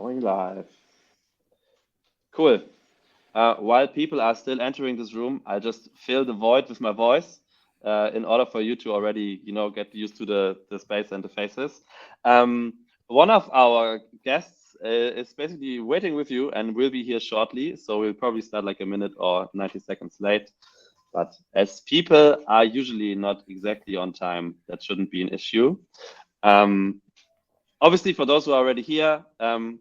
Going live. Cool. While people are still entering this room, I'll just fill the void with my voice in order for you to already, get used to the space and the faces. One of our guests is basically waiting with you and will be here shortly. So we'll probably start like a minute or 90 seconds late. But as people are usually not exactly on time, that shouldn't be an issue. Obviously, for those who are already here,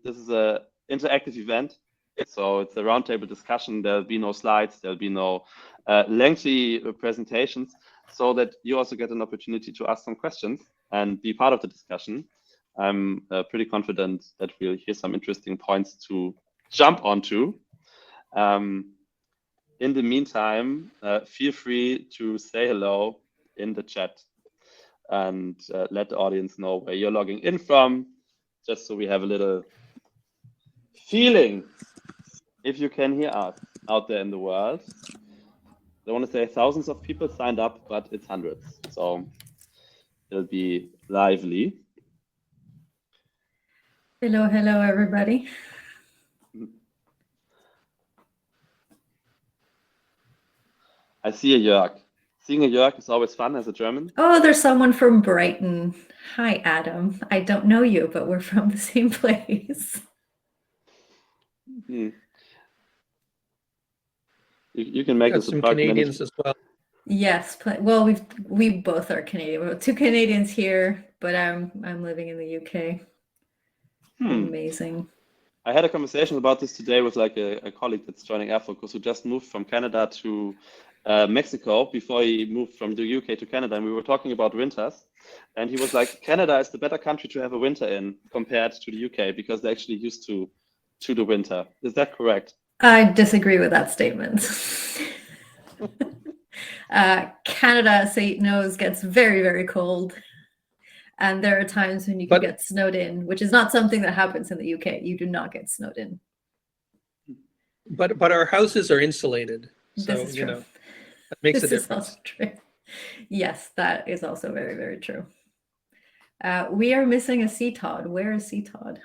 this is an interactive event. So it's a roundtable discussion. There'll be no slides. There'll be no lengthy presentations, so that you also get an opportunity to ask some questions and be part of the discussion. I'm pretty confident that we'll hear some interesting points to jump onto. In the meantime, feel free to say hello in the chat and let the audience know where you're logging in from, just so we have a little feeling if you can hear us out there in the world. I want to say thousands of people signed up, but it's hundreds, so it'll be lively. Hello, everybody. I see a Jörg. Seeing a Jörg is always fun as a German. Oh, there's someone from Brighton. Hi, Adam. I don't know you, but we're from the same place. You can make us some Canadians as well. Yes, well, we both are Canadian. We're 2 Canadians here, but I'm living in the UK. Amazing. I had a conversation about this today with like a colleague that's joining airfocus who just moved from Canada to Mexico before he moved from the UK to Canada, and we were talking about winters, and he was like, Canada is the better country to have a winter in compared to the UK because they're actually used to the winter. Is that correct? I disagree with that statement. Canada, St. knows, gets very, very cold. And there are times when you can get snowed in, which is not something that happens in the UK. You do not get snowed in. But our houses are insulated. So, this is true. That makes a difference. Is also true. Yes, that is also very, very true. We are missing a sea Todd. Where is sea Todd?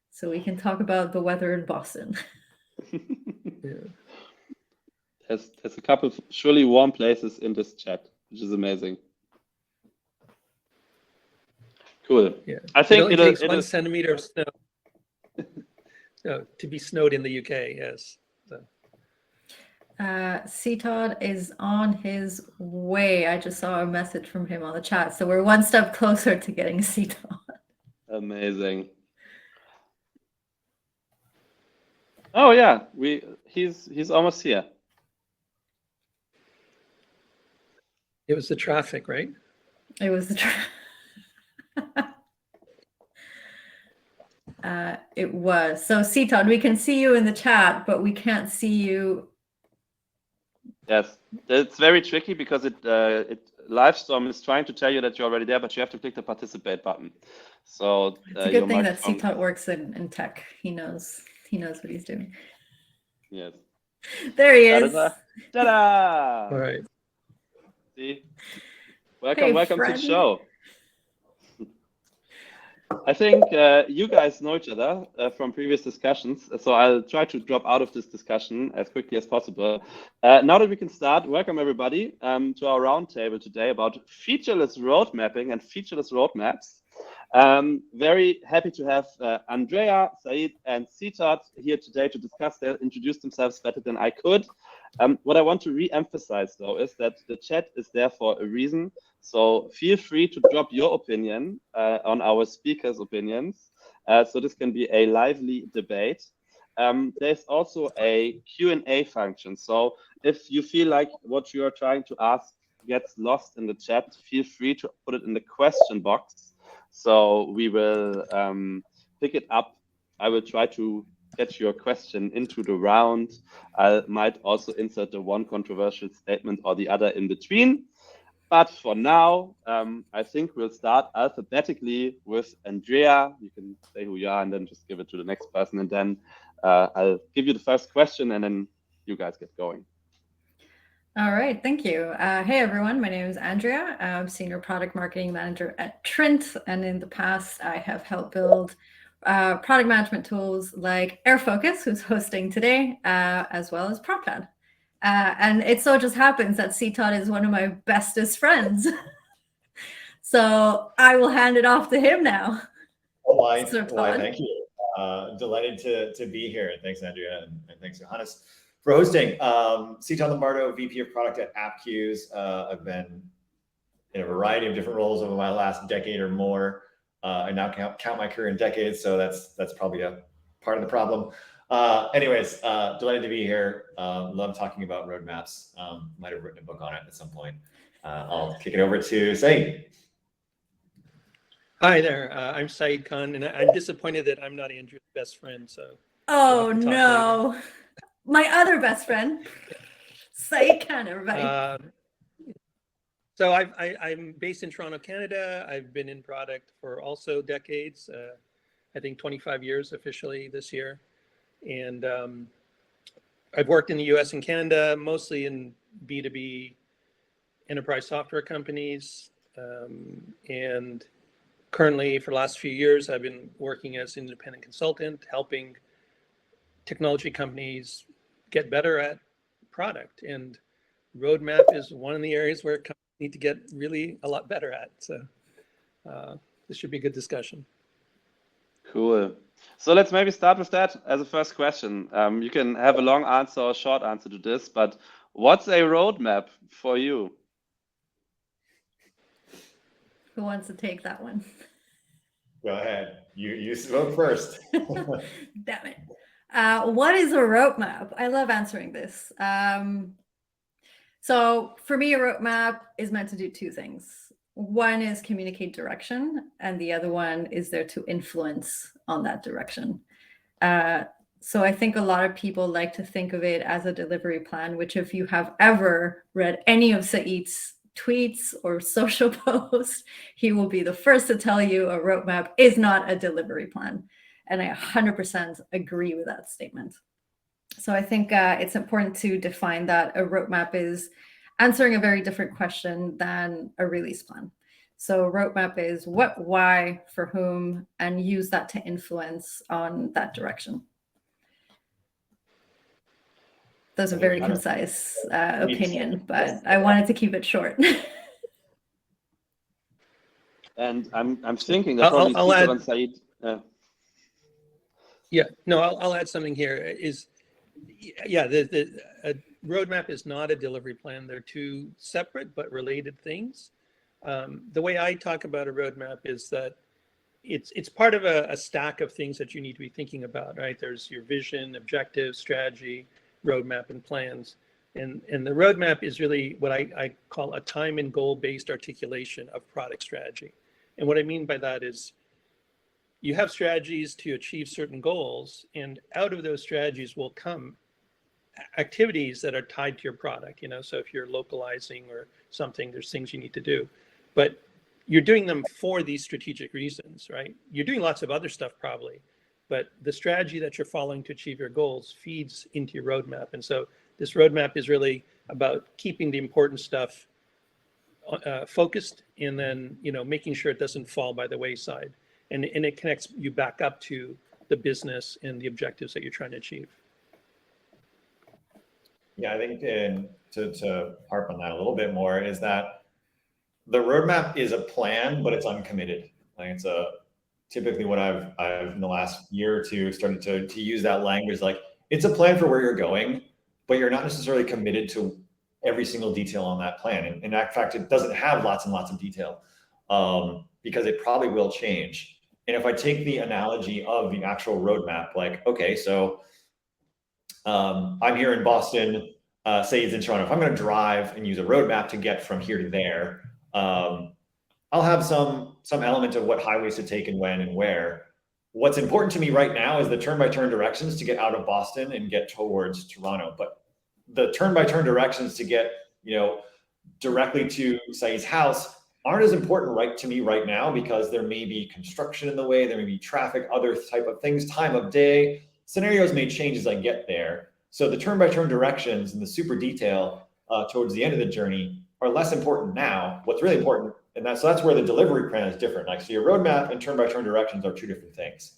So we can talk about the weather in Boston. Yeah. There's a couple of surely warm places in this chat, which is amazing. Cool. Yeah. I think it takes 1 centimeter of snow to be snowed in the UK. Yes. So. Sea Todd is on his way. I just saw a message from him on the chat, so we're 1 step closer to getting Sea Todd. Amazing. Oh yeah, he's almost here. It was the traffic, right? It was the it was. So Sea Todd, we can see you in the chat, but we can't see you. Yes, it's very tricky because it Livestorm is trying to tell you that you're already there, but you have to click the participate button. So it's a good thing that Sea Todd works in tech. He knows what he's doing. Yes. There he is. Ta-da! All right. See? Welcome to the show. I think you guys know each other from previous discussions, so I'll try to drop out of this discussion as quickly as possible. Now that we can start, welcome everybody to our roundtable today about featureless road mapping and featureless roadmaps. Very happy to have Andrea, Said, and Sitat here today to discuss. They'll introduce themselves better than I could. What I want to re-emphasize, though, is that the chat is there for a reason. So feel free to drop your opinion on our speakers' opinions. So this can be a lively debate. There's also a Q&A function. So if you feel like what you are trying to ask gets lost in the chat, feel free to put it in the question box. So we will pick it up. I will try to get your question into the round. I might also insert the one controversial statement or the other in between. But for now, I think we'll start alphabetically with Andrea. You can say who you are and then just give it to the next person. And then I'll give you the first question and then you guys get going. All right, thank you. Hey, everyone. My name is Andrea. I'm Senior Product Marketing Manager at Trint. And in the past, I have helped build product management tools like Airfocus, who's hosting today, as well as PropTad. And it so just happens that CTOD is one of my bestest friends. So I will hand it off to him now. Why, thank you. Delighted to be here. Thanks, Andrea, and thanks, Johannes, for hosting. CTOD Lombardo, VP of Product at AppQs. I've been in a variety of different roles over my last decade or more. I now count my career in decades, so that's probably a part of the problem. Anyways, delighted to be here. Love talking about roadmaps. Might have written a book on it at some point. I'll kick it over to Saeed. Hi there. I'm Saeed Khan, and I'm disappointed that I'm not Andrew's best friend. So. Oh no, my other best friend, Saeed Khan, everybody. So I'm based in Toronto, Canada. I've been in product for also decades. I think 25 years officially this year, and I've worked in the U.S. and Canada, mostly in B2B enterprise software companies, and currently, for the last few years, I've been working as an independent consultant, helping technology companies get better at product. And roadmap is one of the areas where companies need to get really a lot better at. So this should be a good discussion. Cool. So let's maybe start with that as a first question. You can have a long answer or a short answer to this, but what's a roadmap for you? Who wants to take that one? Go ahead. You spoke first. Damn it. What is a roadmap? I love answering this. So for me, a roadmap is meant to do two things. One is communicate direction, and the other one is there to influence on that direction. So I think a lot of people like to think of it as a delivery plan, which if you have ever read any of Saeed's tweets or social posts, he will be the first to tell you a roadmap is not a delivery plan. And I 100% agree with that statement. So I think it's important to define that a roadmap is answering a very different question than a release plan. So roadmap is what, why, for whom, and use that to influence on that direction. That's a very concise opinion, but I wanted to keep it short. And I'm thinking that probably I'll add, on Saeed. Yeah, no, I'll add something here. A roadmap is not a delivery plan. They're two separate but related things. The way I talk about a roadmap is that it's part of a stack of things that you need to be thinking about, right? There's your vision, objectives, strategy, roadmap, and plans. And the roadmap is really what I call a time and goal-based articulation of product strategy. And what I mean by that is you have strategies to achieve certain goals, and out of those strategies will come activities that are tied to your product. So if you're localizing or something, there's things you need to do, but you're doing them for these strategic reasons, right? You're doing lots of other stuff probably, but the strategy that you're following to achieve your goals feeds into your roadmap. And so this roadmap is really about keeping the important stuff focused, and then making sure it doesn't fall by the wayside, and it connects you back up to the business and the objectives that you're trying to achieve. Yeah, I think to harp on that a little bit more is that the roadmap is a plan, but it's uncommitted. Like it's typically what I've in the last year or two started to use that language. Like it's a plan for where you're going, but you're not necessarily committed to every single detail on that plan. And in fact, it doesn't have lots and lots of detail because it probably will change. And if I take the analogy of the actual roadmap, like, okay, so I'm here in Boston, Saeed's in Toronto. If I'm going to drive and use a roadmap to get from here to there, I'll have some element of what highways to take and when and where. What's important to me right now is the turn-by-turn directions to get out of Boston and get towards Toronto. But the turn-by-turn directions to get, directly to Saeed's house aren't as important to me right now, because there may be construction in the way, there may be traffic, other type of things, time of day. Scenarios may change as I get there. So the turn-by-turn directions and the super detail towards the end of the journey are less important now. What's really important, and that's where the delivery plan is different. Like, so your roadmap and turn-by-turn directions are two different things.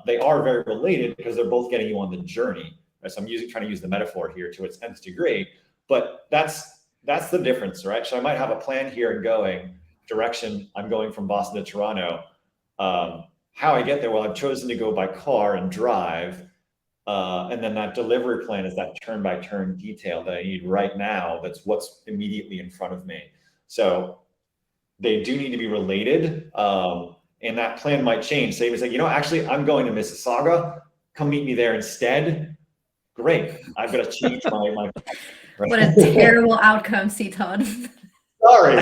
They are very related because they're both getting you on the journey. Right? So I'm trying to use the metaphor here to its nth degree, but that's the difference, right? So I might have a plan here and going direction. I'm going from Boston to Toronto. How I get there? Well, I've chosen to go by car and drive. And then that delivery plan is that turn-by-turn detail that I need right now. That's what's immediately in front of me. So they do need to be related. And that plan might change. Say, like, actually, I'm going to Mississauga. Come meet me there instead. Great. I've got to change my right? What a terrible outcome, C. Todd. Sorry.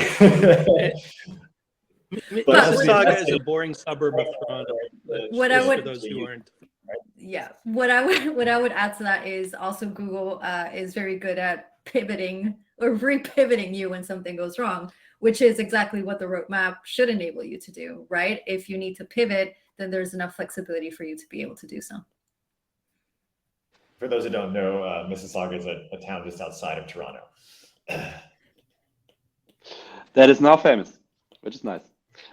Mississauga is a boring suburb of Toronto. What I would, for those who aren't. Yeah, what I would add to that is also Google is very good at pivoting or re-pivoting you when something goes wrong, which is exactly what the roadmap should enable you to do, right? If you need to pivot, then there's enough flexibility for you to be able to do so. For those who don't know, Mississauga is a town just outside of Toronto. That is now famous, which is nice.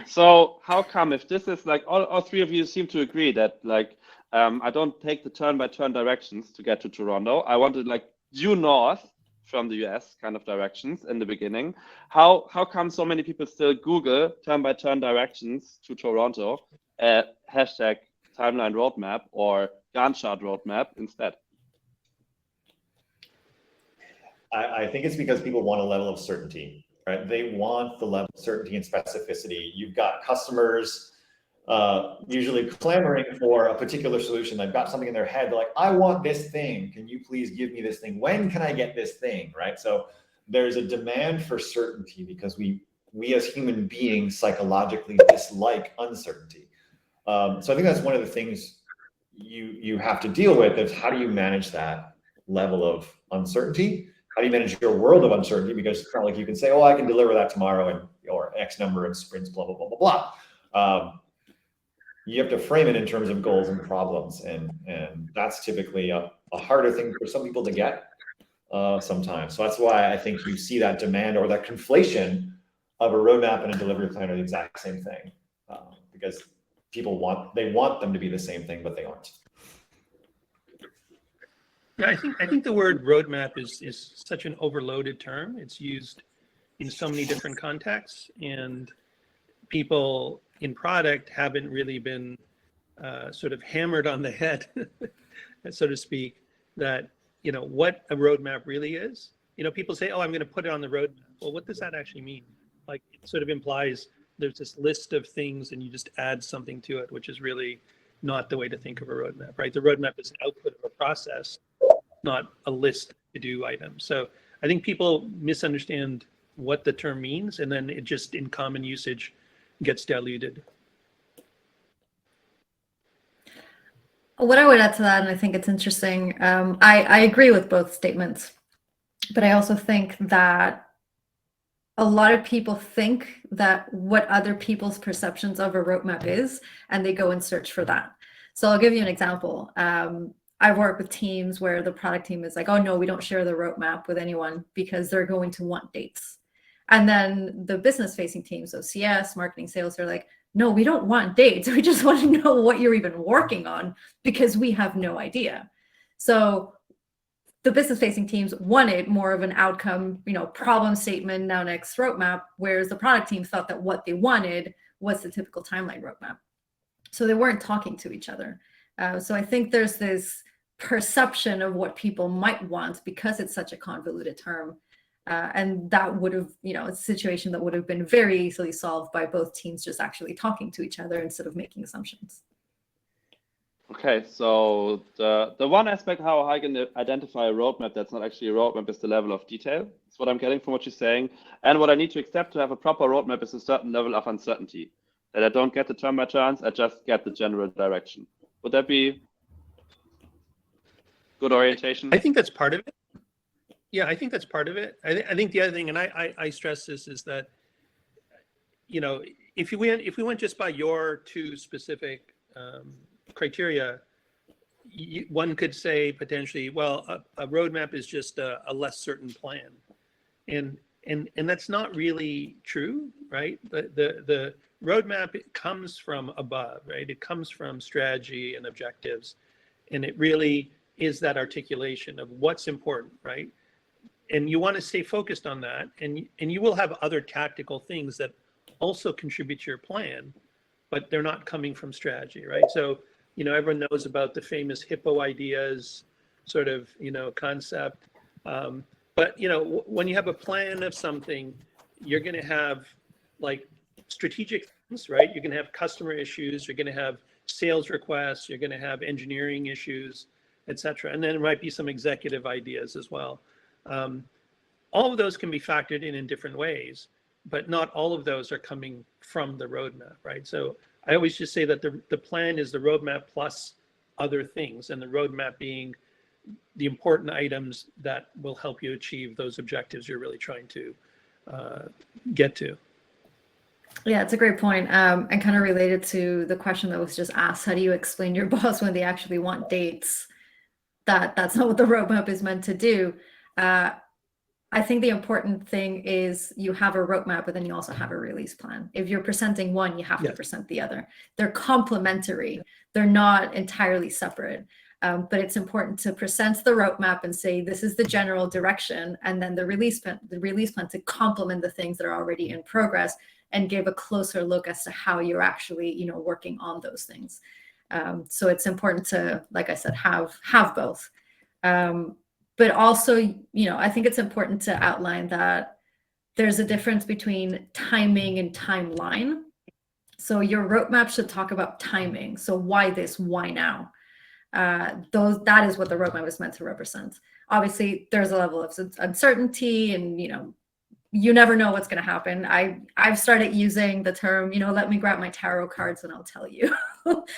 So how come, if this is like all three of you seem to agree that like I don't take the turn-by-turn directions to get to Toronto. I want to like due north from the US kind of directions in the beginning. How come so many people still Google turn-by-turn directions to Toronto, hashtag timeline roadmap or Gantt chart roadmap instead? I think it's because people want a level of certainty, right? They want the level of certainty and specificity. You've got customers usually clamoring for a particular solution. They've got something in their head. They're like, I want this thing. Can you please give me this thing? When can I get this thing, right? So there's a demand for certainty because we as human beings psychologically dislike uncertainty. So I think that's one of the things you have to deal with is how do you manage that level of uncertainty? How do you manage your world of uncertainty? Because it's not like you can say, oh, I can deliver that tomorrow or X number of sprints, blah, blah, blah, blah, blah. You have to frame it in terms of goals and problems. And that's typically a harder thing for some people to get sometimes. So that's why I think you see that demand or that conflation of a roadmap and a delivery plan are the exact same thing. Because people want them to be the same thing, but they aren't. Yeah, I think the word roadmap is such an overloaded term. It's used in so many different contexts, and people in product haven't really been sort of hammered on the head, so to speak, that what a roadmap really is. People say, "Oh, I'm going to put it on the roadmap." Well, what does that actually mean? Like, it sort of implies there's this list of things, and you just add something to it, which is really not the way to think of a roadmap, right? The roadmap is an output of a process, not a list to do items. So I think people misunderstand what the term means, and then it just in common usage gets diluted. What I would add to that, and I think it's interesting, I agree with both statements, but I also think that a lot of people think that what other people's perceptions of a roadmap is, and they go and search for that. So I'll give you an example. I've worked with teams where the product team is like, oh no, we don't share the roadmap with anyone because they're going to want dates. And then the business facing teams, so CS, marketing, sales, are like, no, we don't want dates. We just want to know what you're even working on because we have no idea. So the business facing teams wanted more of an outcome, problem statement, now next roadmap, whereas the product team thought that what they wanted was the typical timeline roadmap. So they weren't talking to each other. So I think there's this perception of what people might want because it's such a convoluted term. And that would have, it's a situation that would have been very easily solved by both teams just actually talking to each other instead of making assumptions. Okay, so the one aspect how I can identify a roadmap that's not actually a roadmap is the level of detail. That's what I'm getting from what you're saying. And what I need to accept to have a proper roadmap is a certain level of uncertainty. That I don't get the turn by turns, I just get the general direction. Would that be good orientation? I think that's part of it. Yeah, I think that's part of it. I think the other thing, and I stress this, is that, if we went just by your two specific criteria, one could say potentially, well, a roadmap is just a less certain plan, and that's not really true, right? The roadmap, it comes from above, right? It comes from strategy and objectives, and it really is that articulation of what's important, right? And you want to stay focused on that, and you will have other tactical things that also contribute to your plan, but they're not coming from strategy, right? So, you know, everyone knows about the famous Hippo ideas sort of, you know, concept. But, you know, when you have a plan of something, you're going to have like strategic things, right? You're going to have customer issues, you're going to have sales requests, you're going to have engineering issues, et cetera. And then there might be some executive ideas as well. All of those can be factored in different ways, but not all of those are coming from the roadmap, right? So I always just say that the plan is the roadmap plus other things, and the roadmap being the important items that will help you achieve those objectives you're really trying to get to. Yeah, it's a great point. And kind of related to the question that was just asked, how do you explain to your boss when they actually want dates? That's not what the roadmap is meant to do. I think the important thing is you have a roadmap, but then you also have a release plan. If you're presenting one, you have to present the other. They're complementary. They're not entirely separate. But it's important to present the roadmap and say, this is the general direction, and then the release plan to complement the things that are already in progress and give a closer look as to how you're actually, you know, working on those things. So it's important to, like I said, have both. But also, you know, I think it's important to outline that there's a difference between timing and timeline. So your roadmap should talk about timing. So why this, why now? That is what the roadmap is meant to represent. Obviously, there's a level of uncertainty, and you never know what's going to happen. I've started using the term, let me grab my tarot cards and I'll tell you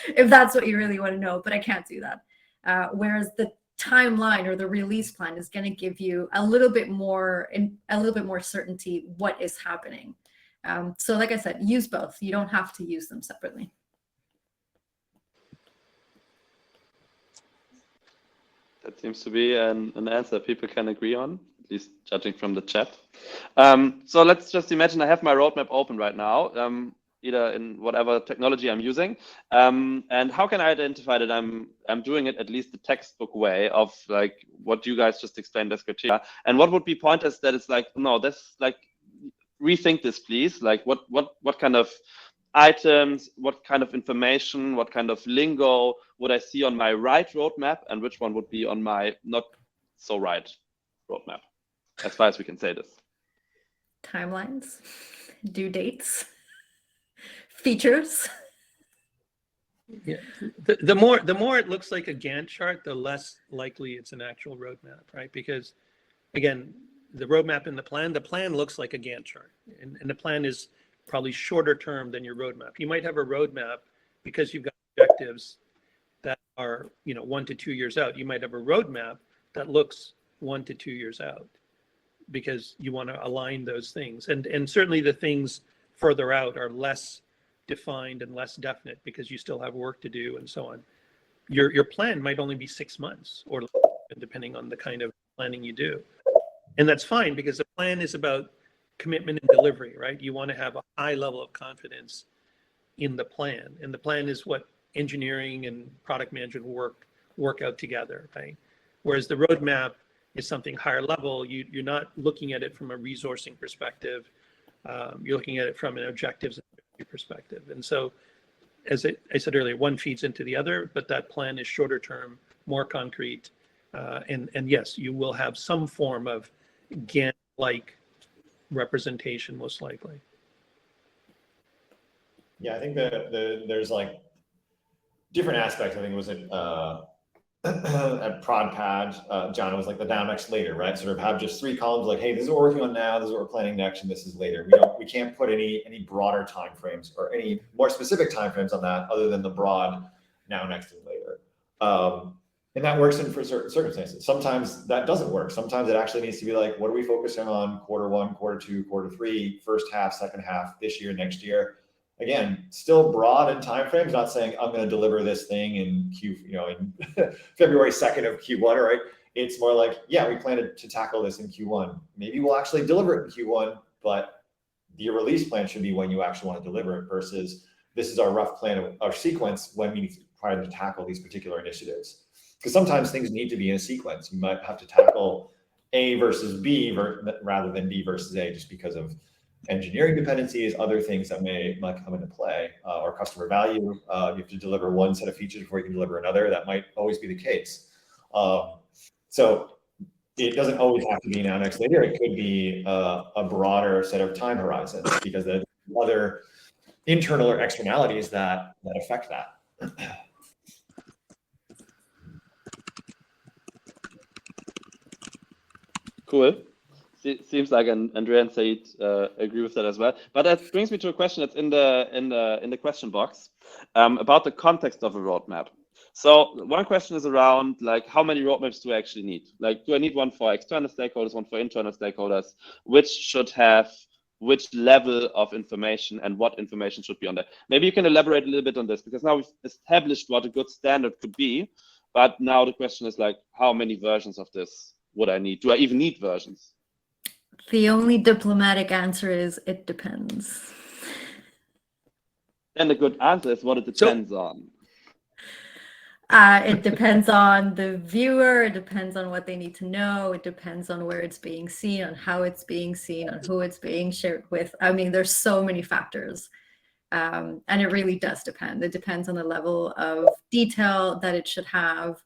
if that's what you really want to know, but I can't do that. Whereas the timeline or the release plan is going to give you a little bit more certainty what is happening. So like I said, use both. You don't have to use them separately. That seems to be an answer people can agree on, at least judging from the chat. So let's just imagine I have my roadmap open right now, either in whatever technology I'm using. And how can I identify that I'm doing it at least the textbook way of like what you guys just explained as criteria? And what would be pointers that it's like, no, this like rethink this, please. Like what kind of items, what kind of information, what kind of lingo would I see on my right roadmap, and which one would be on my not so right roadmap, as far as we can say this? Timelines, due dates, features. Yeah, the more it looks like a Gantt chart, the less likely it's an actual roadmap, right? Because again, the roadmap and the plan looks like a Gantt chart, and the plan is probably shorter term than your roadmap. You might have a roadmap because you've got objectives that are 1 to 2 years out. You might have a roadmap that looks 1 to 2 years out because you want to align those things. And certainly the things further out are less defined and less definite because you still have work to do and so on. Your plan might only be 6 months or depending on the kind of planning you do. And that's fine because the plan is about commitment and delivery, right? You want to have a high level of confidence in the plan. And the plan is what engineering and product management work out together, right? Whereas the roadmap is something higher level. You're not looking at it from a resourcing perspective. You're looking at it from an objectives perspective. And so, as I said earlier, one feeds into the other, but that plan is shorter term, more concrete. And yes, you will have some form of Gantt-like representation, most likely. Yeah, I think that there's like different aspects. I think it was at ProdPad, John, was like the now, next, later, right? Sort of have just 3 columns like, hey, this is what we're working on now, this is what we're planning next, and this is later. We can't put any broader timeframes or any more specific timeframes on that other than the broad now, next, and later. And that works for certain circumstances. Sometimes that doesn't work. Sometimes it actually needs to be like, what are we focusing on quarter 1, quarter 2, quarter 3, first half, second half, this year, next year. Again, still broad in timeframes, not saying I'm going to deliver this thing in in February 2nd of Q1, right? It's more like, yeah, we plan to tackle this in Q1. Maybe we'll actually deliver it in Q1, but the release plan should be when you actually want to deliver it versus this is our rough plan of our sequence when we try to tackle these particular initiatives. Because sometimes things need to be in a sequence. You might have to tackle A versus B rather than B versus A just because of engineering dependencies, other things that might come into play, or customer value. You have to deliver one set of features before you can deliver another. That might always be the case. So it doesn't always have to be now next later. It could be a broader set of time horizons because there's other internal or externalities that affect that. Cool. Seems like Andrea and Said agree with that as well. But that brings me to a question that's in the question box about the context of a roadmap. So one question is around like how many roadmaps do I actually need? Like, do I need one for external stakeholders, one for internal stakeholders? Which should have which level of information and what information should be on there? Maybe you can elaborate a little bit on this, because now we've established what a good standard could be, but now the question is like, how many versions of this would I need? Do I even need versions? The only diplomatic answer is it depends. And the good answer is what it depends on. It depends on the viewer, it depends on what they need to know, it depends on where it's being seen, on how it's being seen, on who it's being shared with. I mean, there's so many factors. And it really does depend. It depends on the level of detail that it should have.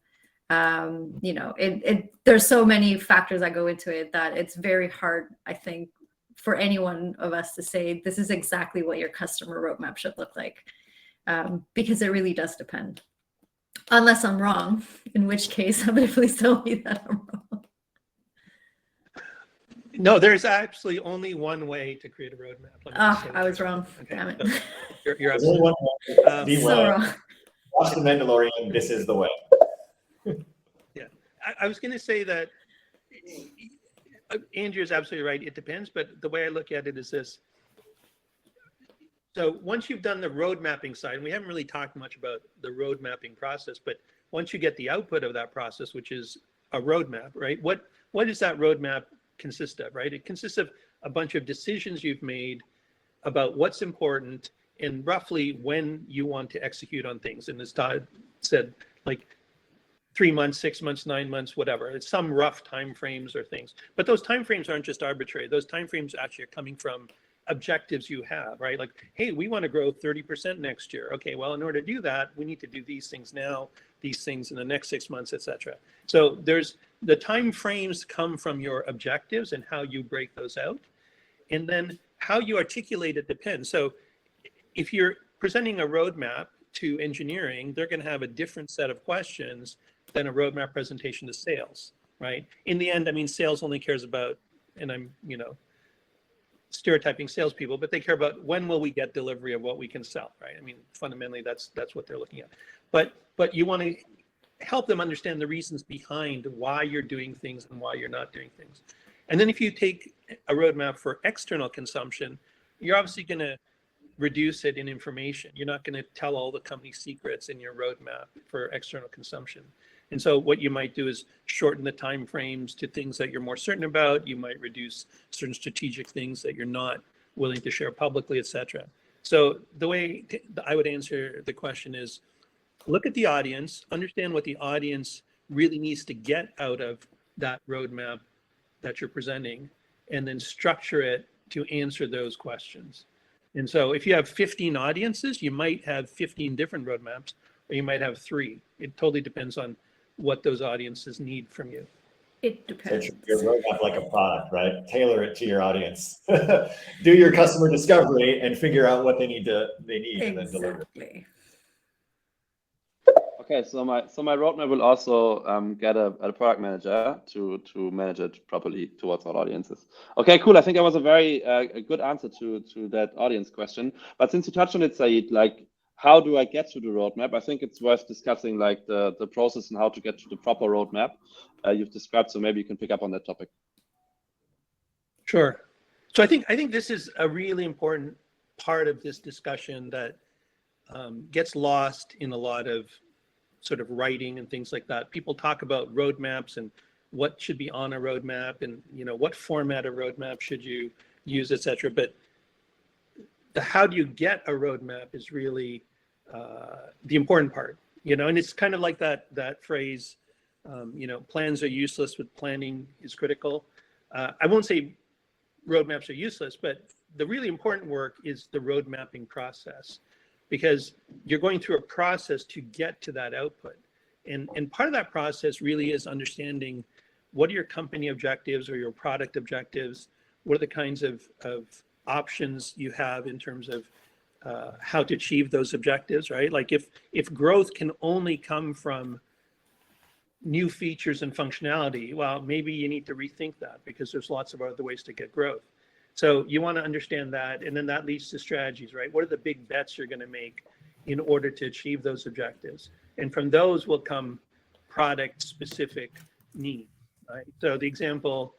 You know, there's so many factors that go into it that it's very hard, I think, for any one of us to say this is exactly what your customer roadmap should look like, because it really does depend. Unless I'm wrong, in which case somebody please tell me that I'm wrong. No, there's absolutely only one way to create a roadmap. I was wrong. Okay. Damn it. So you're absolutely Be so well. wrong. Watch The Mandalorian. This is the way. Yeah, I was going to say that Andrew is absolutely right. It depends, but the way I look at it is this. So once you've done the road mapping side, and we haven't really talked much about the road mapping process, but once you get the output of that process, which is a roadmap, right? What does that roadmap consist of, right? It consists of a bunch of decisions you've made about what's important and roughly when you want to execute on things. And as Todd said, like 3 months, 6 months, 9 months, whatever. It's some rough timeframes or things. But those timeframes aren't just arbitrary. Those timeframes actually are coming from objectives you have, right? Like, hey, we want to grow 30% next year. Okay, well, in order to do that, we need to do these things now, these things in the next 6 months, etc. So there's the time frames come from your objectives and how you break those out. And then how you articulate it depends. So if you're presenting a roadmap to engineering, they're going to have a different set of questions than a roadmap presentation to sales, right? In the end, I mean, sales only cares about, and I'm, stereotyping salespeople, but they care about when will we get delivery of what we can sell, right? I mean, fundamentally, that's what they're looking at. But you want to help them understand the reasons behind why you're doing things and why you're not doing things. And then if you take a roadmap for external consumption, you're obviously going to reduce it in information. You're not going to tell all the company secrets in your roadmap for external consumption. And so what you might do is shorten the time frames to things that you're more certain about. You might reduce certain strategic things that you're not willing to share publicly, et cetera. So the way I would answer the question is, look at the audience, understand what the audience really needs to get out of that roadmap that you're presenting, and then structure it to answer those questions. And so if you have 15 audiences, you might have 15 different roadmaps, or you might have 3. It totally depends on what those audiences need from you. It depends. So your roadmap like a product, right? Tailor it to your audience. Do your customer discovery and figure out what they need Exactly. and then deliver. Okay, so my roadmap will also get a product manager to manage it properly towards all audiences. Okay, cool. I think that was a very a good answer to that audience question. But since you touched on it, Said, like, how do I get to the roadmap? I think it's worth discussing like the process and how to get to the proper roadmap you've described. So maybe you can pick up on that topic. Sure. So I think this is a really important part of this discussion that gets lost in a lot of sort of writing and things like that. People talk about roadmaps and what should be on a roadmap and what format of roadmap should you use, et cetera. But the how do you get a roadmap is really the important part, and it's kind of like that phrase, plans are useless, but planning is critical. I won't say roadmaps are useless, but the really important work is the road mapping process, because you're going through a process to get to that output. And part of that process really is understanding what are your company objectives or your product objectives, what are the kinds of options you have in terms of how to achieve those objectives, right? Like if growth can only come from new features and functionality, well, maybe you need to rethink that, because there's lots of other ways to get growth. So you want to understand that, and then that leads to strategies, right? What are the big bets you're going to make in order to achieve those objectives? And from those will come product-specific needs, right? So the example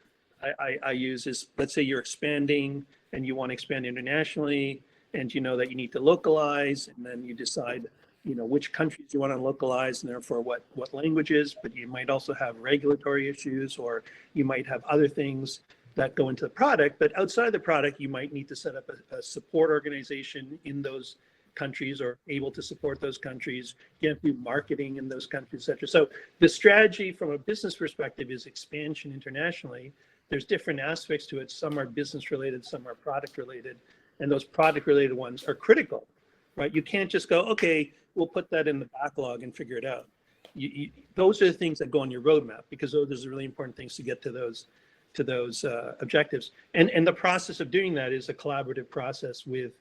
I use is, let's say you're expanding and you want to expand internationally, and you know that you need to localize, and then you decide which countries you want to localize, and therefore what languages, but you might also have regulatory issues, or you might have other things that go into the product. But outside of the product, you might need to set up a support organization in those countries, or able to support those countries. You have to do marketing in those countries, et cetera. So the strategy from a business perspective is expansion internationally. There's different aspects to it. Some are business related, some are product related, and those product related ones are critical, right? You can't just go, okay, we'll put that in the backlog and figure it out. Those are the things that go on your roadmap, because those are really important things to get to those objectives. And the process of doing that is a collaborative process with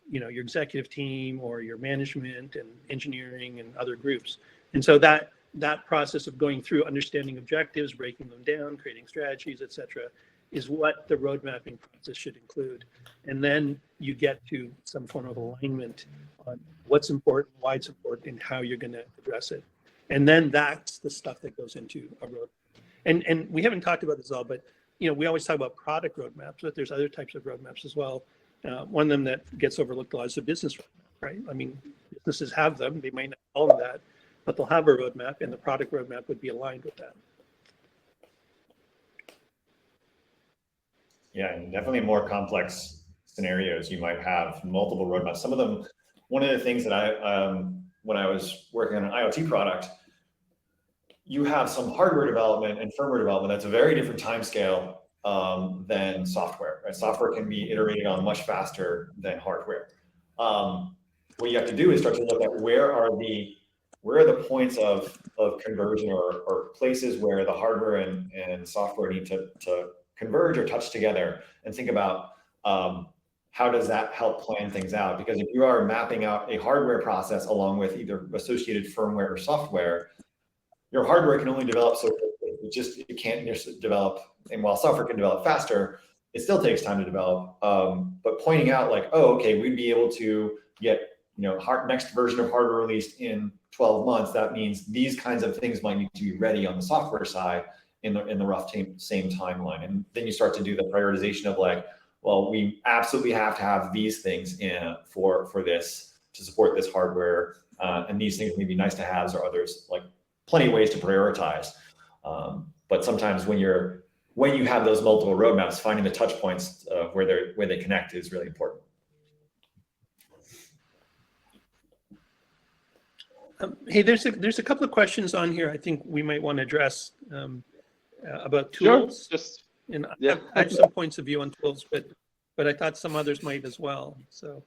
your executive team or your management and engineering and other groups. And so that process of going through understanding objectives, breaking them down, creating strategies, et cetera, is what the road mapping process should include. And then you get to some form of alignment on what's important, why it's important, and how you're going to address it. And then that's the stuff that goes into a road. And we haven't talked about this all, but we always talk about product roadmaps, but there's other types of roadmaps as well. One of them that gets overlooked a lot is a business roadmap, right? I mean, businesses have them. They might not call them that, but they'll have a roadmap, and the product roadmap would be aligned with that. Yeah, and definitely more complex scenarios, you might have multiple roadmaps. Some of them, one of the things that I, when I was working on an IoT product, you have some hardware development and firmware development that's a very different timescale than software. Right? Software can be iterated on much faster than hardware. What you have to do is start to look at where are the points of conversion, or places where the hardware and software need to converge or touch together, and think about how does that help plan things out? Because if you are mapping out a hardware process along with either associated firmware or software, your hardware can only develop so quickly. It can't just develop, and while software can develop faster, it still takes time to develop. But pointing out like, oh, okay, we'd be able to get next version of hardware released in 12 months. That means these kinds of things might need to be ready on the software side in the rough same timeline. And then you start to do the prioritization of like, well, we absolutely have to have these things in for this to support this hardware, and these things may be nice to haves, or others, like plenty of ways to prioritize. But sometimes when you have those multiple roadmaps, finding the touch points where they connect is really important. Hey, there's a couple of questions on here I think we might want to address about tools. Sure. Just And yeah. I have some points of view on tools, but I thought some others might as well. So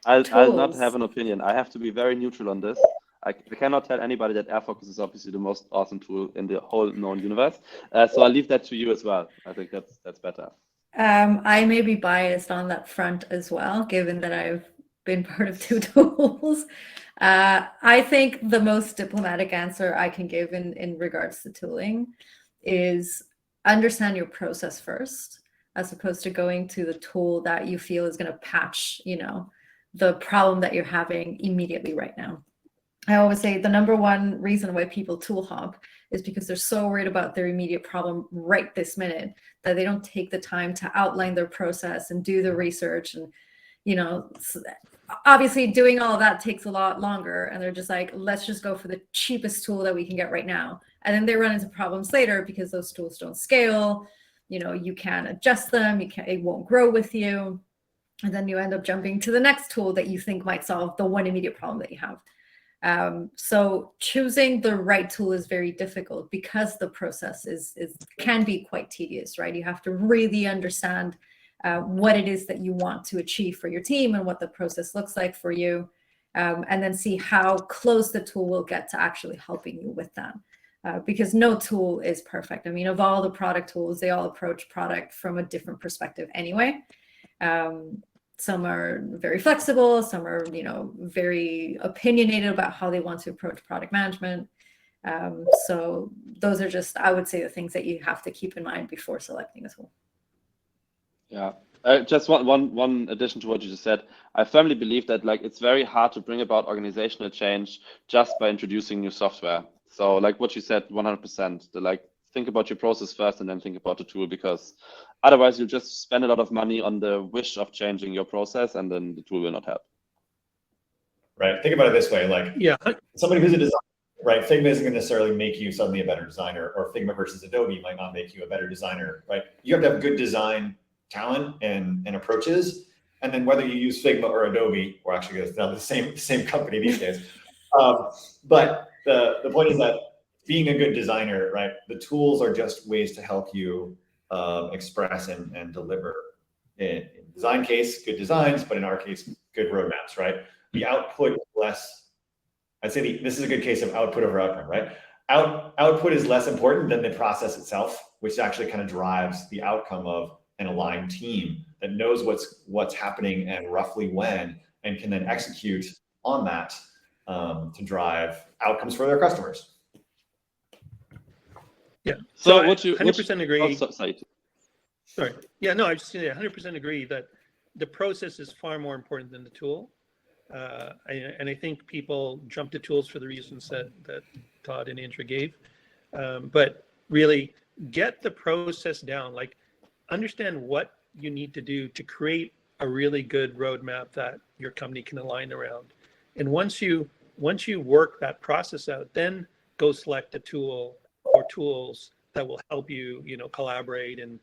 I'll not have an opinion. I have to be very neutral on this. I cannot tell anybody that airfocus is obviously the most awesome tool in the whole known universe. So I'll leave that to you as well. I think that's better. I may be biased on that front as well, given that I've been part of two tools. I think the most diplomatic answer I can give in regards to tooling is understand your process first, as opposed to going to the tool that you feel is going to patch, the problem that you're having immediately right now. I always say the number one reason why people tool hop is because they're so worried about their immediate problem right this minute that they don't take the time to outline their process and do the research. And, obviously doing all of that takes a lot longer. And they're just like, let's just go for the cheapest tool that we can get right now. And then they run into problems later because those tools don't scale. You can't adjust them. It won't grow with you. And then you end up jumping to the next tool that you think might solve the one immediate problem that you have. So choosing the right tool is very difficult because the process can be quite tedious, right? You have to really understand what it is that you want to achieve for your team and what the process looks like for you, and then see how close the tool will get to actually helping you with that. Because no tool is perfect. I mean, of all the product tools, they all approach product from a different perspective anyway. Some are very flexible, some are, very opinionated about how they want to approach product management. So those are just, I would say, the things that you have to keep in mind before selecting a tool. Yeah, just one addition to what you just said. I firmly believe that it's very hard to bring about organizational change just by introducing new software. So what you said, 100%, think about your process first and then think about the tool, because otherwise you'll just spend a lot of money on the wish of changing your process and then the tool will not help. Right. Think about it this way, somebody who's a designer, right? Figma isn't going to necessarily make you suddenly a better designer, or Figma versus Adobe might not make you a better designer, right? You have to have good design talent and approaches. And then whether you use Figma or Adobe, we're actually going to the same company these days. But the point is that being a good designer, right? The tools are just ways to help you express and deliver. In design case, good designs, but in our case, good roadmaps, right? The output less, I'd say this is a good case of output over outcome, right? Output is less important than the process itself, which actually kind of drives the outcome of an aligned team that knows what's happening and roughly when, and can then execute on that to drive outcomes for their customers. Yeah. So I what you 100% agree. Oh, sorry. Sorry. Yeah, no, I just 100% agree that the process is far more important than the tool. And I think people jump to tools for the reasons that Todd and Indra gave. But really get the process down, understand what you need to do to create a really good roadmap that your company can align around. And once you work that process out, then go select a tool or tools that will help you, collaborate and,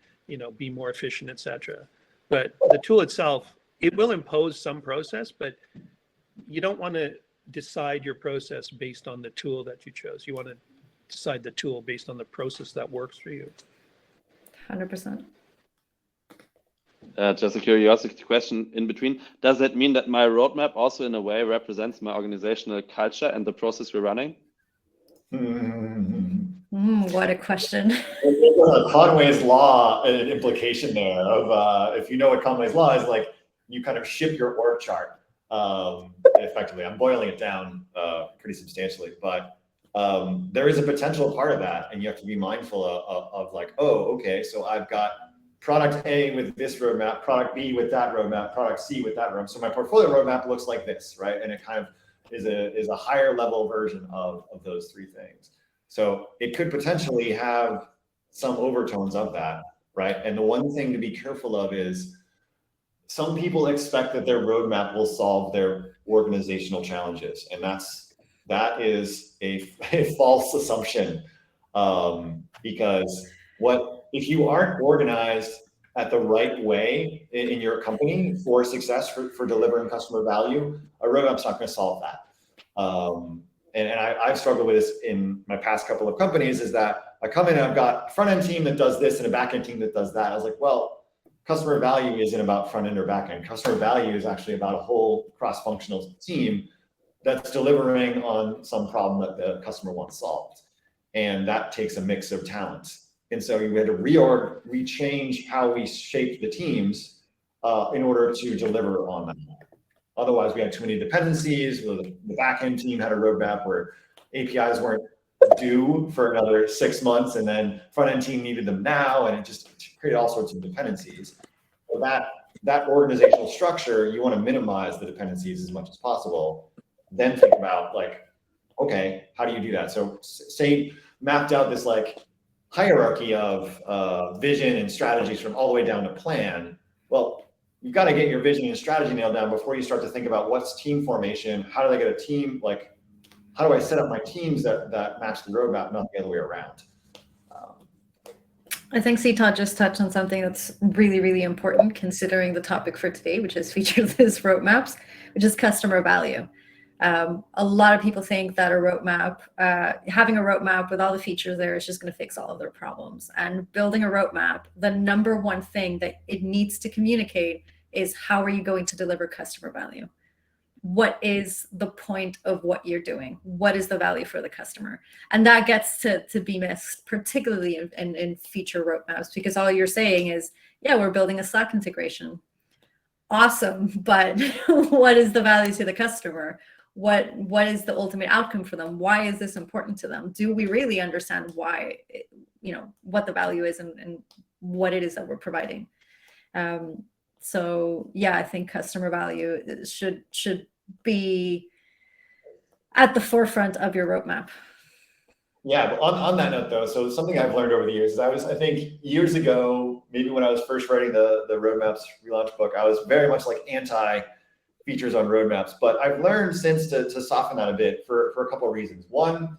be more efficient, etc. But the tool itself, it will impose some process, but you don't want to decide your process based on the tool that you chose. You want to decide the tool based on the process that works for you. 100%. Just a curiosity question in between. Does that mean that my roadmap also in a way represents my organizational culture and the process we're running? What a question. Conway's law, an implication there of if you know what Conway's law is, you kind of ship your org chart effectively. I'm boiling it down pretty substantially, but there is a potential part of that, and you have to be mindful of okay, so I've got product A with this roadmap, product B with that roadmap, product C with that roadmap. So my portfolio roadmap looks like this, right? And it kind of is a higher level version of those three things. So it could potentially have some overtones of that, right? And the one thing to be careful of is some people expect that their roadmap will solve their organizational challenges, and that is a false assumption, because if you aren't organized at the right way in your company for success, for delivering customer value, a roadmap's not going to solve that. And I've struggled with this in my past couple of companies, is that I come in and I've got a front-end team that does this and a back-end team that does that. I was like, well, customer value isn't about front-end or back-end. Customer value is actually about a whole cross-functional team that's delivering on some problem that the customer wants solved. And that takes a mix of talents. And so we had to rechange how we shaped the teams in order to deliver on that. Otherwise, we had too many dependencies. The back-end team had a roadmap where APIs weren't due for another 6 months, and then front-end team needed them now, and it just created all sorts of dependencies. So that organizational structure, you want to minimize the dependencies as much as possible. Then think about okay, how do you do that? So say mapped out this hierarchy of vision and strategies from all the way down to plan. Well, you've got to get your vision and strategy nailed down before you start to think about what's team formation. How do I get a team? How do I set up my teams that match the roadmap, not the other way around? I think Sita just touched on something that's really, really important considering the topic for today, which is featureless roadmaps, which is customer value. A lot of people think that a roadmap, having a roadmap with all the features there is just going to fix all of their problems. And building a roadmap, the number one thing that it needs to communicate is how are you going to deliver customer value? What is the point of what you're doing? What is the value for the customer? And that gets to be missed, particularly in feature roadmaps, because all you're saying is, yeah, we're building a Slack integration. Awesome, but what is the value to the customer? What is the ultimate outcome for them? Why is this important to them? Do we really understand why, what the value is and what it is that we're providing? So yeah, I think customer value should be at the forefront of your roadmap. Yeah, but on that note though, so something I've learned over the years is I think years ago, maybe when I was first writing the roadmaps relaunch book, I was very much like anti features on roadmaps, but I've learned since to soften that a bit for a couple of reasons. One,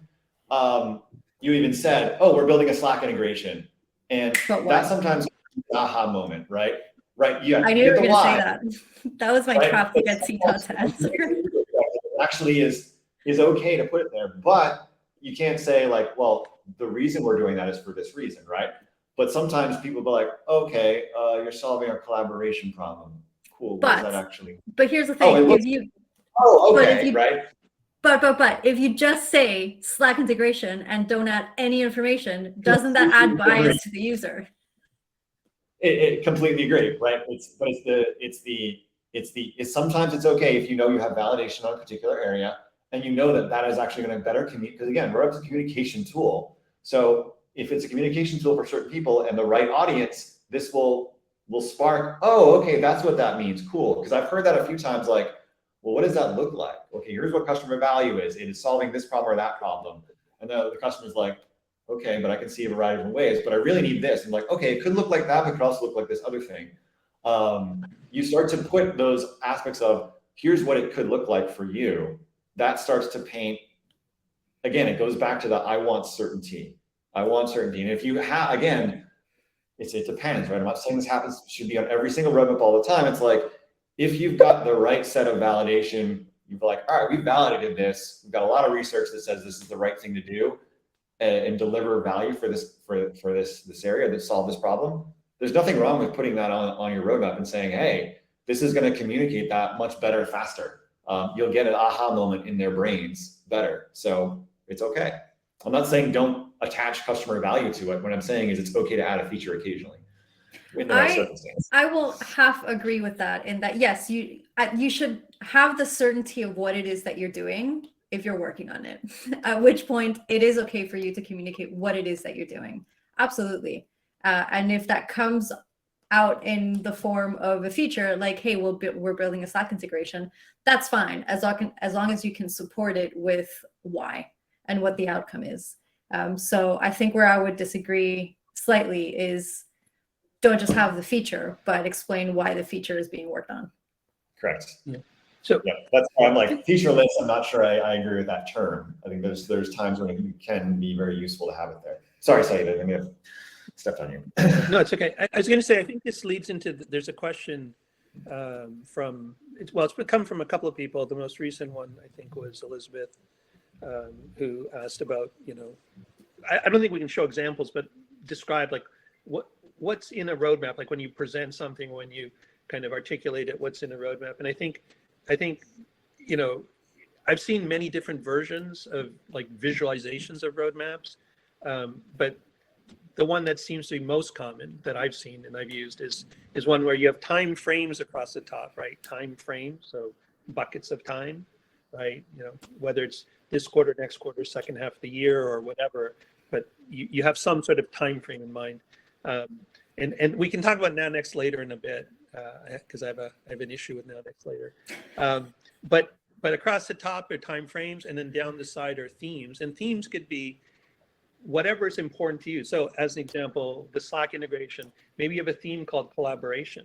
you even said, oh, we're building a Slack integration. And that sometimes the aha moment, right? Right. Yeah. I knew you were going to say that. That was my trap to get Sita to answer. It actually is okay to put it there, but you can't say like, well, the reason we're doing that is for this reason, right? But sometimes people be like, okay, you're solving a collaboration problem. Cool. What does that actually? But here's the thing: right? But if you just say Slack integration and don't add any information, doesn't that add bias to the user? It completely agree, right? Sometimes it's okay if you know you have validation on a particular area and you know that is actually going to better communicate, because again, we're up to a communication tool. So if it's a communication tool for certain people and the right audience, this will spark, oh, okay, that's what that means, cool. Because I've heard that a few times, like, well, what does that look like? Okay, here's what customer value is. It is solving this problem or that problem. And the customer's like, okay, but I can see a variety of different ways, but I really need this. I'm like, okay, it could look like that, but it could also look like this other thing. You start to put those aspects of, here's what it could look like for you. That starts to paint, again, it goes back to the, I want certainty. I want certainty. And if you have, again, it depends, right? I'm not saying this should be on every single roadmap all the time. It's like, if you've got the right set of validation, you're like, all right, we validated this. We've got a lot of research that says this is the right thing to do and deliver value for this area that solve this problem. There's nothing wrong with putting that on your roadmap and saying, hey, this is going to communicate that much better, faster. You'll get an aha moment in their brains better. So it's okay. I'm not saying don't attach customer value to it. What I'm saying is it's okay to add a feature occasionally in the right circumstance. I will half agree with that in that, yes, you should have the certainty of what it is that you're doing if you're working on it, at which point it is okay for you to communicate what it is that you're doing. Absolutely. And if that comes out in the form of a feature like, hey, we're building a Slack integration, that's fine, as long as you can support it with why and what the outcome is. So I think where I would disagree slightly is don't just have the feature, but explain why the feature is being worked on. Correct. Yeah. So yeah, that's why I'm like, featureless, I'm not sure I agree with that term. I think there's times when it can be very useful to have it there. Sorry, Saeed, I may have stepped on you. No, it's okay. I was going to say, I think this leads into, there's a question it's come from a couple of people. The most recent one, I think, was Elizabeth, who asked about, I don't think we can show examples, but describe like what's in a roadmap, like when you present something, when you kind of articulate it, what's in a roadmap. And I think, I've seen many different versions of like visualizations of roadmaps, but the one that seems to be most common that I've seen and I've used is one where you have time frames across the top, right? Time frames, so buckets of time, right? Whether it's this quarter, next quarter, second half of the year or whatever, but you have some sort of time frame in mind. And we can talk about now, next, later in a bit, because I have an issue with now, next, later. But across the top are time frames, and then down the side are themes, and themes could be whatever is important to you. So as an example, the Slack integration, maybe you have a theme called collaboration,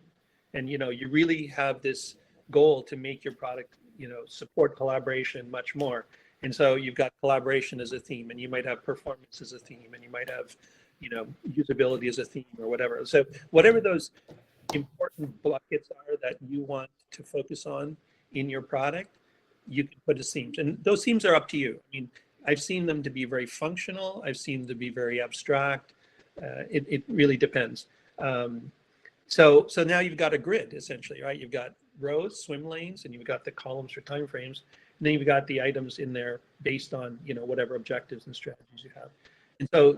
and you really have this goal to make your product support collaboration much more. And so you've got collaboration as a theme, and you might have performance as a theme, and you might have usability as a theme or whatever. So whatever those important buckets are that you want to focus on in your product, you can put as themes. And those themes are up to you. I mean, I've seen them to be very functional. I've seen them to be very abstract. It really depends. So now you've got a grid, essentially, right? You've got rows, swim lanes, and you've got the columns for timeframes. And then you've got the items in there based on, whatever objectives and strategies you have. And so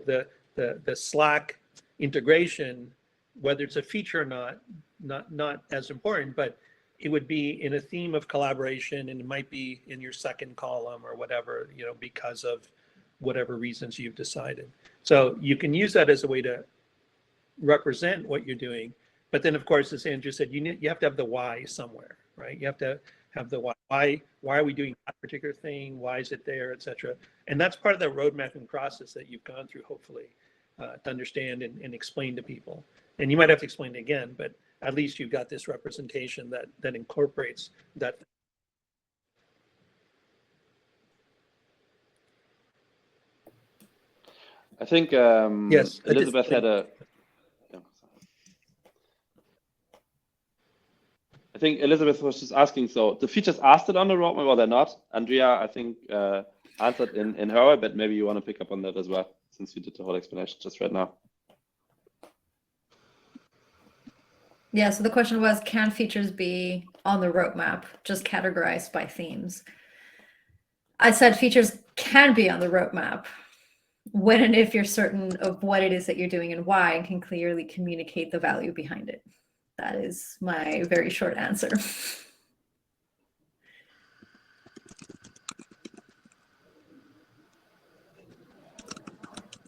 the Slack integration, whether it's a feature or not as important, but it would be in a theme of collaboration, and it might be in your second column or whatever, because of whatever reasons you've decided. So you can use that as a way to represent what you're doing. But then, of course, as Andrew said, you have to have the why somewhere, right? You have to have the why. Why are we doing that particular thing? Why is it there, et cetera? And that's part of the road mapping process that you've gone through, hopefully, to understand and explain to people. And you might have to explain it again, but at least you've got this representation that incorporates that. I think Yes, Elizabeth had a. I think Elizabeth was just asking, so the features are still on the roadmap or they're not? Andrea, I think, answered in her way, but maybe you want to pick up on that as well, since you did the whole explanation just right now. Yeah, so the question was, can features be on the roadmap, just categorized by themes? I said features can be on the roadmap when and if you're certain of what it is that you're doing and why, and can clearly communicate the value behind it. That is my very short answer.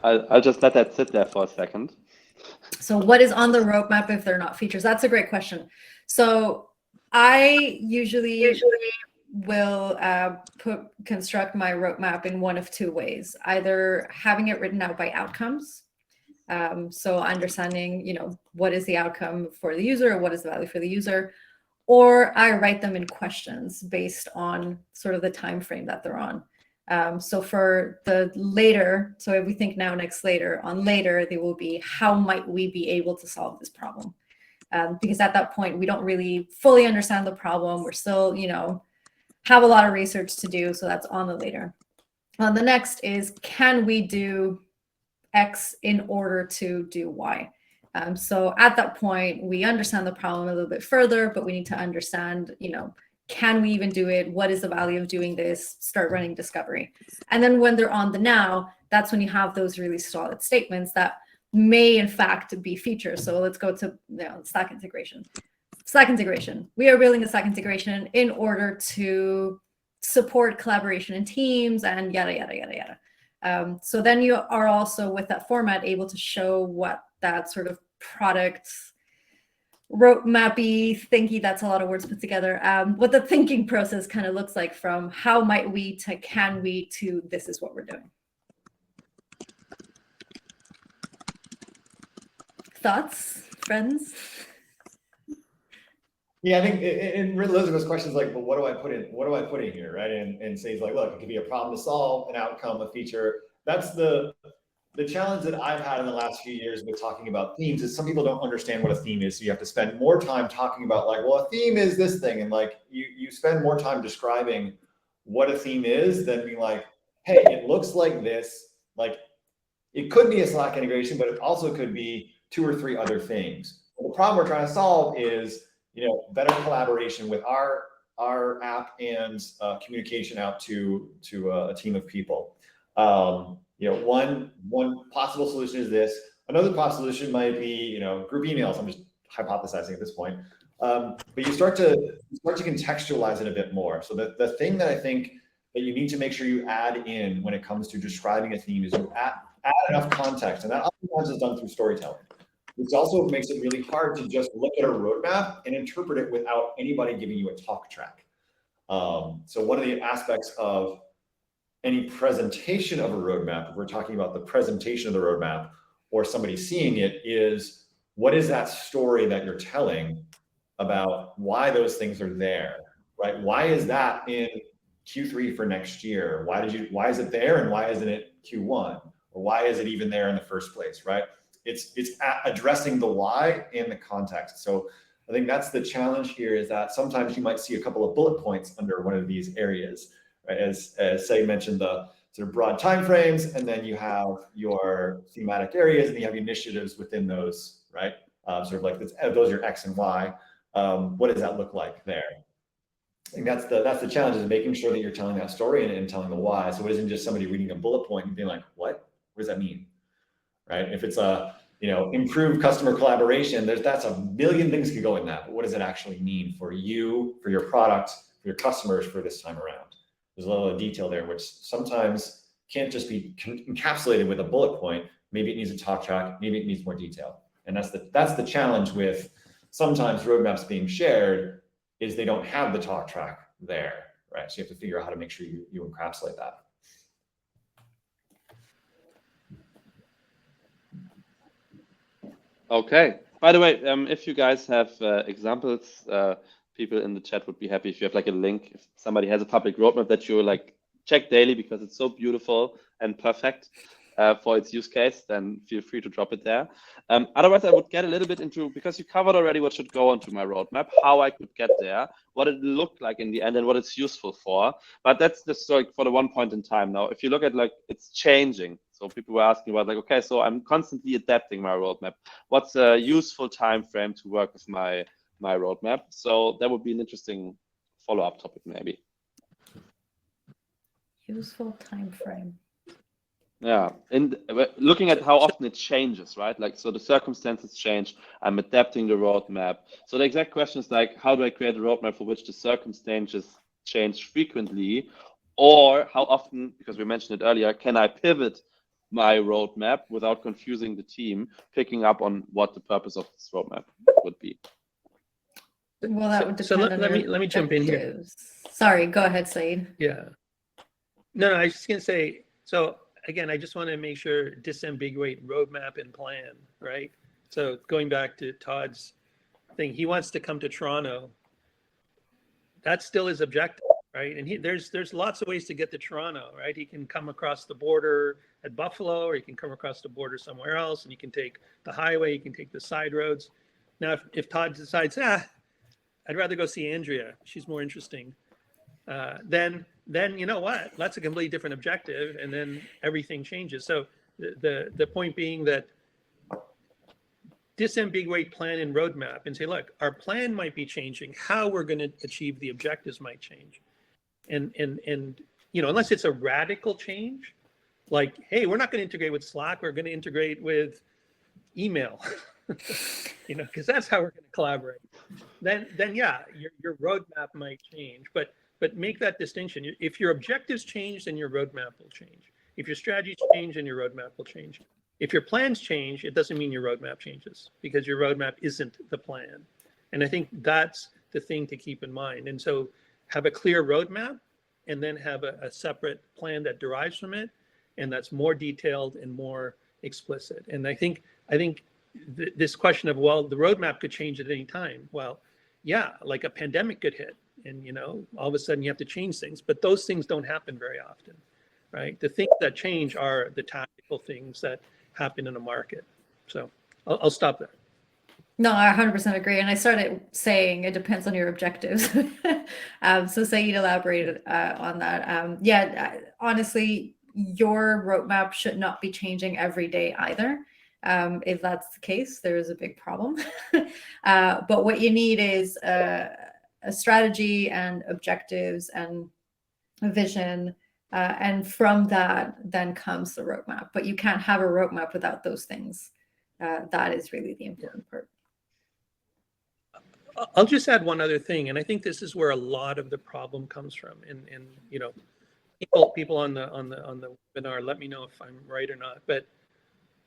I'll just let that sit there for a second. So what is on the roadmap if they're not features? That's a great question. So I usually will construct my roadmap in one of two ways, either having it written out by outcomes. So understanding, what is the outcome for the user, or what is the value for the user, or I write them in questions based on sort of the time frame that they're on. So for the later, so if we think now, next, later, on later, they will be, how might we be able to solve this problem? Because at that point, we don't really fully understand the problem. We're still, have a lot of research to do. So that's on the later. The next is, can we do X in order to do Y? So at that point, we understand the problem a little bit further, but we need to understand, can we even do it? What is the value of doing this? Start running discovery. And then when they're on the now, that's when you have those really solid statements that may in fact be features. So let's go to Slack integration. Slack integration. We are building a Slack integration in order to support collaboration in teams and yada, yada, yada, yada. So then you are also, with that format, able to show what that sort of product roadmappy thinky, that's a lot of words put together, what the thinking process kind of looks like, from how might we to can we to this is what we're doing. Thoughts, friends? Yeah, I think in Elizabeth's question is like, but what do I put in? What do I put in here, right? And say, like, look, it could be a problem to solve, an outcome, a feature. That's the challenge that I've had in the last few years with talking about themes is some people don't understand what a theme is. So you have to spend more time talking about, like, well, a theme is this thing. And like, you spend more time describing what a theme is than being like, hey, it looks like this. Like, it could be a Slack integration, but it also could be 2 or 3 other things. Well, the problem we're trying to solve is, better collaboration with our app and communication out to a team of people. One possible solution is this. Another possible solution might be, group emails. I'm just hypothesizing at this point. But you start to contextualize it a bit more. So the thing that I think that you need to make sure you add in when it comes to describing a theme is you add enough context, and that oftentimes is done through storytelling. Which also makes it really hard to just look at a roadmap and interpret it without anybody giving you a talk track. So one of the aspects of any presentation of a roadmap, if we're talking about the presentation of the roadmap or somebody seeing it, is what is that story that you're telling about why those things are there, right? Why is that in Q3 for next year? Why is it there and why isn't it Q1? Or why is it even there in the first place, right? It's addressing the why in the context. So I think that's the challenge here, is that sometimes you might see a couple of bullet points under one of these areas, right? As Say mentioned, the sort of broad timeframes, and then you have your thematic areas, and you have initiatives within those, right? Sort of like this, those are your X and Y. What does that look like there? I think that's the challenge, is making sure that you're telling that story and telling the why. So it isn't just somebody reading a bullet point and being like, what does that mean? Right? If it's a, improve customer collaboration, that's a million things could go in that. But what does it actually mean for you, for your product, for your customers for this time around? There's a little detail there, which sometimes can't just be encapsulated with a bullet point. Maybe it needs a talk track. Maybe it needs more detail. And that's the challenge with sometimes roadmaps being shared, is they don't have the talk track there, right? So you have to figure out how to make sure you encapsulate that. Okay. By the way, if you guys have examples, people in the chat would be happy if you have like a link. If somebody has a public roadmap that you like check daily because it's so beautiful and perfect for its use case, then feel free to drop it there. Otherwise, I would get a little bit into, because you covered already what should go onto my roadmap, how I could get there, what it looked like in the end, and what it's useful for. But that's just like for the one point in time. Now, if you look at like it's changing. So people were asking about like, okay, so I'm constantly adapting my roadmap. What's a useful time frame to work with my roadmap? So that would be an interesting follow-up topic, maybe. Useful time frame. Yeah, and looking at how often it changes, right? Like, so the circumstances change, I'm adapting the roadmap. So the exact question is like, how do I create a roadmap for which the circumstances change frequently? Or how often, because we mentioned it earlier, can I pivot my roadmap without confusing the team, picking up on what the purpose of this roadmap would be? Well, that would depend so on let me jump in here. objectives. Sorry, go ahead, Saeed. Yeah. No, I was just going to say, so again, I just want to make sure disambiguate roadmap and plan, right? So going back to Todd's thing, he wants to come to Toronto. That's still his objective, right? And there's lots of ways to get to Toronto, right? He can come across the border at Buffalo, or he can come across the border somewhere else, and you can take the highway, you can take the side roads. Now, if Todd decides, I'd rather go see Andrea, she's more interesting, then you know what? That's a completely different objective, and then everything changes. So the point being that disambiguate plan and roadmap and say, look, our plan might be changing. How we're going to achieve the objectives might change. And unless it's a radical change, like, hey, we're not going to integrate with Slack, we're going to integrate with email, because that's how we're going to collaborate. Then yeah, your roadmap might change, but make that distinction. If your objectives change, then your roadmap will change. If your strategies change, then your roadmap will change. If your plans change, it doesn't mean your roadmap changes, because your roadmap isn't the plan. And I think that's the thing to keep in mind. And so have a clear roadmap, and then have a separate plan that derives from it, and that's more detailed and more explicit. And I think this question of, well, the roadmap could change at any time. Well, yeah, like a pandemic could hit, and all of a sudden you have to change things, but those things don't happen very often, right? The things that change are the tactical things that happen in a market. So I'll stop there. No, I 100% agree. And I started saying it depends on your objectives. So Saeed elaborated on that. Honestly, your roadmap should not be changing every day either. If that's the case, there is a big problem. But what you need is a strategy and objectives and a vision. And from that, then comes the roadmap. But you can't have a roadmap without those things. That is really the important part. I'll just add one other thing, and I think this is where a lot of the problem comes from. And people on the webinar, let me know if I'm right or not. But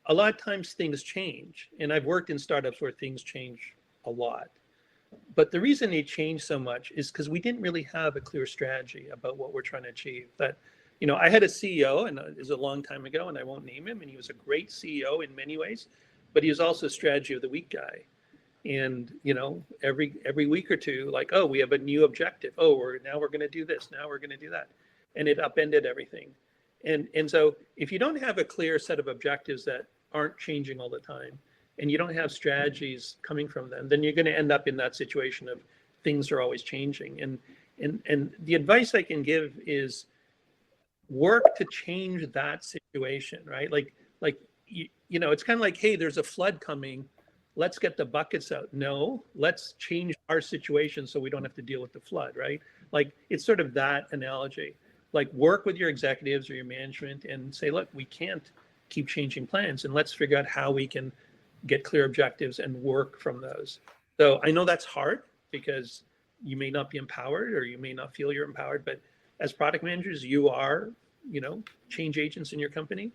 a lot of times things change, and I've worked in startups where things change a lot. But the reason they change so much is because we didn't really have a clear strategy about what we're trying to achieve. That, I had a CEO, and it was a long time ago, and I won't name him, and he was a great CEO in many ways, but he was also a strategy of the week guy. And every week or two, like, oh, we have a new objective. Oh, we're going to do this. Now we're going to do that, and it upended everything. And so if you don't have a clear set of objectives that aren't changing all the time, and you don't have strategies coming from them, then you're going to end up in that situation of things are always changing. And the advice I can give is work to change that situation, right? Like you know, it's kind of like, hey, there's a flood coming. Let's get the buckets out. No, let's change our situation so we don't have to deal with the flood, right? Like it's sort of that analogy. Like work with your executives or your management and say, look, we can't keep changing plans, and let's figure out how we can get clear objectives and work from those. So I know that's hard because you may not be empowered or you may not feel you're empowered, but as product managers, you are, you know, change agents in your company,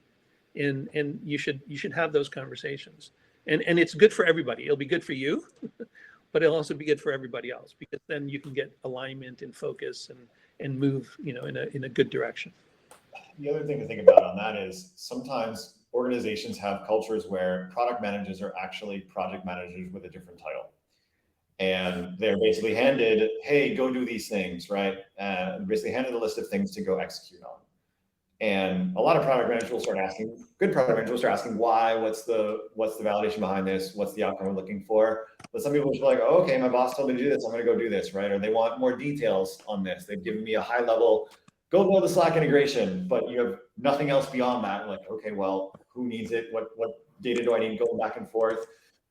and you should have those conversations. And it's good for everybody. It'll be good for you, but it'll also be good for everybody else, because then you can get alignment and focus and move, you know, in a good direction. The other thing to think about on that is sometimes organizations have cultures where product managers are actually project managers with a different title. And they're basically handed, hey, go do these things, right? Basically handed a list of things to go execute on. And a lot of product managers will start asking, good product managers will start asking why, what's the validation behind this? What's the outcome we're looking for? But some people will be like, oh, okay, my boss told me to do this, I'm gonna go do this, right? Or they want more details on this. They've given me a high level, go build a Slack integration, but you have nothing else beyond that. Like, okay, well, who needs it? What data do I need going back and forth?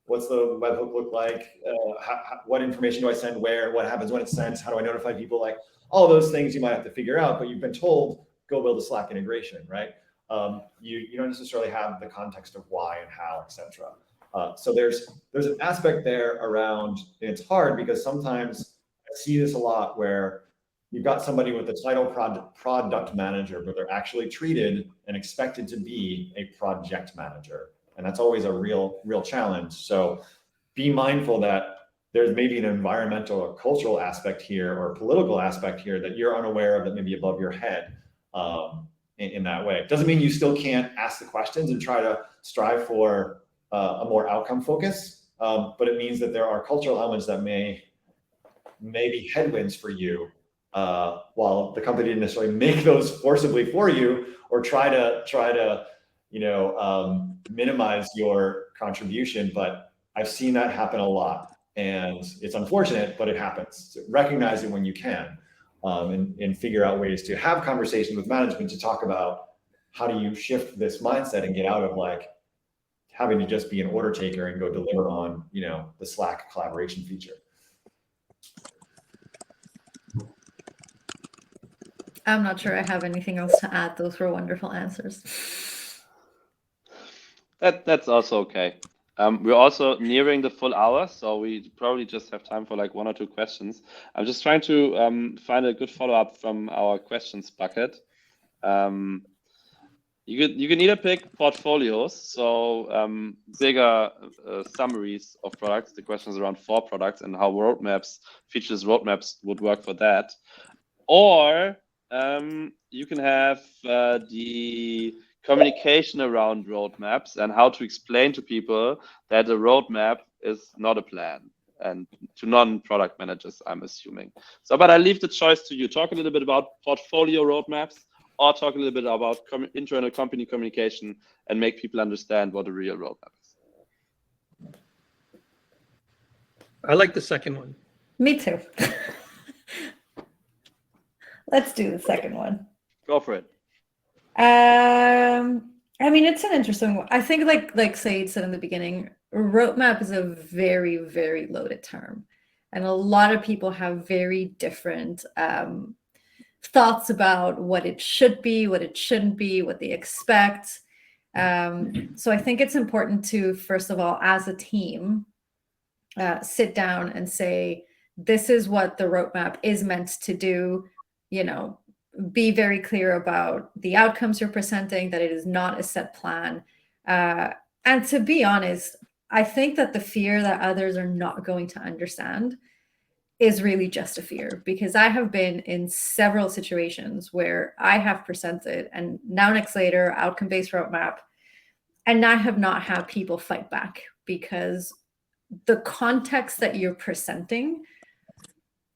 What's the webhook look like? What information do I send where? What happens when it's sent? How do I notify people? Like all those things you might have to figure out, but you've been told, go build a Slack integration, right? You don't necessarily have the context of why and how, etc. So there's an aspect there around, and it's hard because sometimes I see this a lot where you've got somebody with the title product manager, but they're actually treated and expected to be a project manager. And that's always a real challenge. So be mindful that there's maybe an environmental or cultural aspect here or political aspect here that you're unaware of, that may be above your head in that way. It doesn't mean you still can't ask the questions and try to strive for a more outcome focus, but it means that there are cultural elements that may be headwinds for you, while the company didn't necessarily make those forcibly for you or try to minimize your contribution. But I've seen that happen a lot, and it's unfortunate, but it happens. So recognize it when you can, and figure out ways to have conversations with management to talk about how do you shift this mindset and get out of like having to just be an order taker and go deliver on, you know, the Slack collaboration feature. I'm not sure I have anything else to add. Those were wonderful answers. That's also okay. We're also nearing the full hour, so we probably just have time for like 1 or 2 questions. I'm just trying to find a good follow-up from our questions bucket. You can either pick portfolios, so bigger summaries of products. The question is around 4 products and how roadmaps, features roadmaps would work for that. Or you can have the communication around roadmaps and how to explain to people that a roadmap is not a plan, and to non-product managers, I'm assuming. So, but I leave the choice to you. Talk a little bit about portfolio roadmaps, or talk a little bit about internal company communication and make people understand what a real roadmap is. I like the second one. Me too. Let's do the second one. Go for it. I mean, it's an interesting one. I think like Said said in the beginning, roadmap is a very, very loaded term. And a lot of people have very different thoughts about what it should be, what it shouldn't be, what they expect. So I think it's important to, first of all, as a team, sit down and say, this is what the roadmap is meant to do. You know, be very clear about the outcomes you're presenting, that it is not a set plan. And to be honest, I think that the fear that others are not going to understand is really just a fear, because I have been in several situations where I have presented and now next later outcome-based roadmap, and I have not had people fight back because the context that you're presenting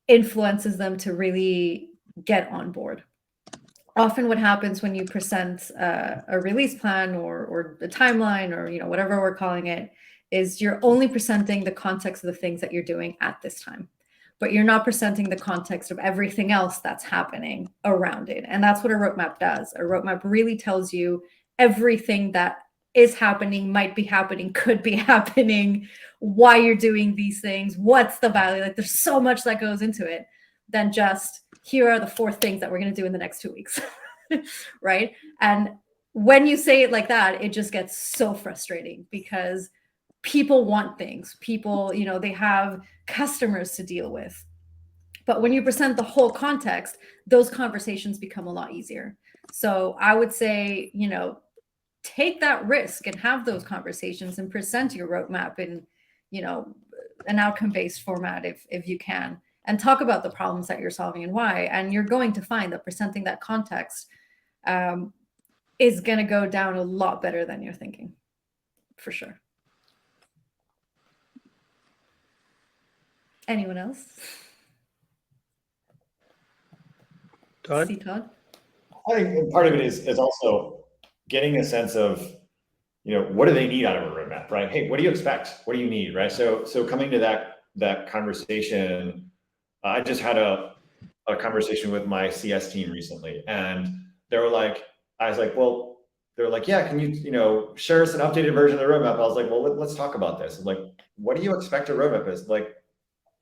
influences them to really get on board. often what happens when you present a release plan or a timeline, or whatever we're calling it, is you're only presenting the context of the things that you're doing at this time, but you're not presenting the context of everything else that's happening around it. And that's what a roadmap does. A roadmap really tells you everything that is happening, might be happening, could be happening, why you're doing these things, what's the value. Like, there's so much that goes into it than just, here are the 4 things that we're going to do in the next 2 weeks. Right? And when you say it like that, it just gets so frustrating, because people want things. People, they have customers to deal with. But when you present the whole context, those conversations become a lot easier. So I would say, take that risk and have those conversations and present your roadmap in, an outcome-based format if you can, and talk about the problems that you're solving and why. And you're going to find that presenting that context is going to go down a lot better than you're thinking, for sure. Anyone else? Todd? See, Todd? I think part of it is also getting a sense of, what do they need out of a roadmap, right? Hey, what do you expect? What do you need, right? So coming to that conversation, I just had a conversation with my CS team recently, and they were like, I was like, well, they're like, yeah, can you, share us an updated version of the roadmap? I was like, well, let's talk about this. I'm like, what do you expect a roadmap is? Like,